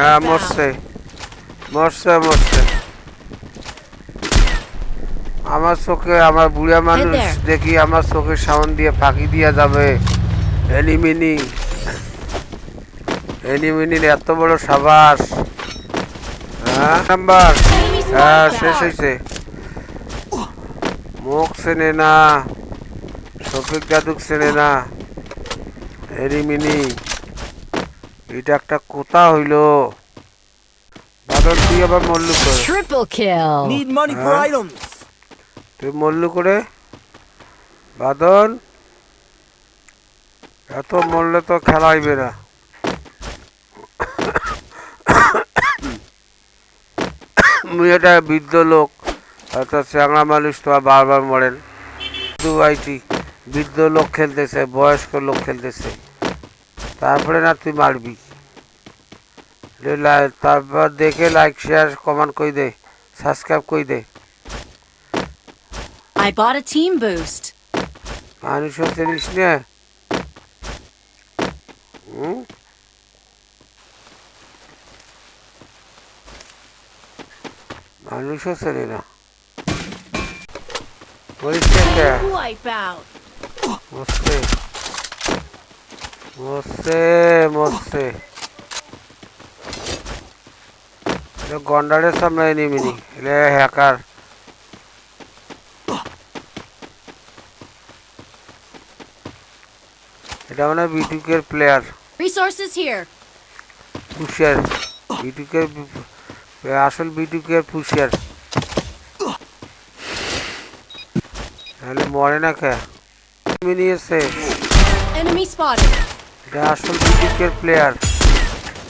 হ্যাঁ মরছে মরছে মরছে আমার চোখে আমার বুড়া মানুষ দেখি আমার চোখের সামনে দিয়ে ফাঁকি দিয়া যাবে এনিমিনি এনিমিনির এত বড় সাবাস হ্যাঁ নাম্বার হ্যাঁ শেষ হয়েছে মুখ চেনে না শফিক দাদুক চেনে না এনিমিনি এটা একটা কোথা হইল বাদল তুই আবার মল্লু করে Triple kill. Need money for Huh? items. তুই মল্লু করে বাদল এত মরলে তো খেলা হইবে না মুই এটা বৃদ্ধ লোক অর্থাৎ চ্যাংড়া মানুষ তো বারবার মরেন দুবাইটি বৃদ্ধ লোক খেলতেছে বয়স্ক লোক খেলতেছে তারপরে না তুই মারবি তারপর দেখে লাইক শেয়ার কমেন্ট কই দে সাবস্ক্রাইব কই দে I bought a team boost. মানুষও চিনিস না মানুষও চেনে না পরিষ্কার Wipeout. মরছে মরছে মরছে গন্ডারের সামনে নিমিনি এলে হ্যাকার এটা মানে বিটুকের প্লেয়ার Resources here. পুষিয়ার বিটুকের আসল বিটুকের পুষিয়ার তাহলে মরে না কে নিয়েছে Enemy spotted. এটা আসল বিটুকের প্লেয়ার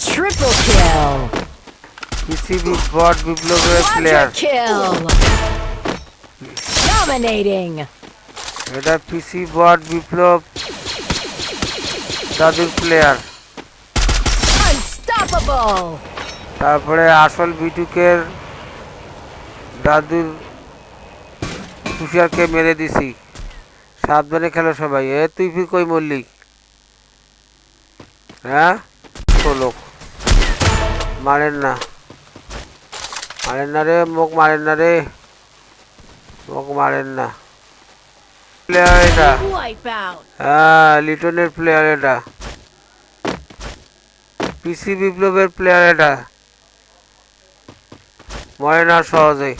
Triple kill. পিসিবি বট বিপ্লবের প্লেয়ার Quadra kill. Dominating. এটা পিসি বট বিপ্লব দাদুর প্লেয়ার Unstoppable. তারপরে আসল বিটুকের দাদুর তুষারকে মেরে দিছি সাবধানে খেলো সবাই এ তুই ফির কই মল্লিক হ্যাঁ লোক মারেন না রে মুখ মারেন না রে মুখ মারেন না প্লেয়ার এটা Wipeout. হ্যাঁ লিটনের প্লেয়ার এটা পিসি বিপ্লবের প্লেয়ার এটা মরে না সহজে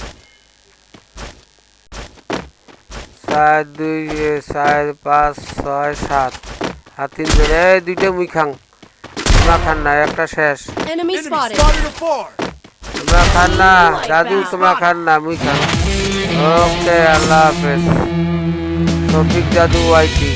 4 2 4 5 6 7 আর 3 ধরে দুইটা মুই খাং তোমরা খান না একটা শেষ Enemy Enemy spotted. spotted a far. তোমরা খান না দাদু তোমরা খান না মুই খান ওকে আল্লাহ হাফেজ শফিক দাদু আইটি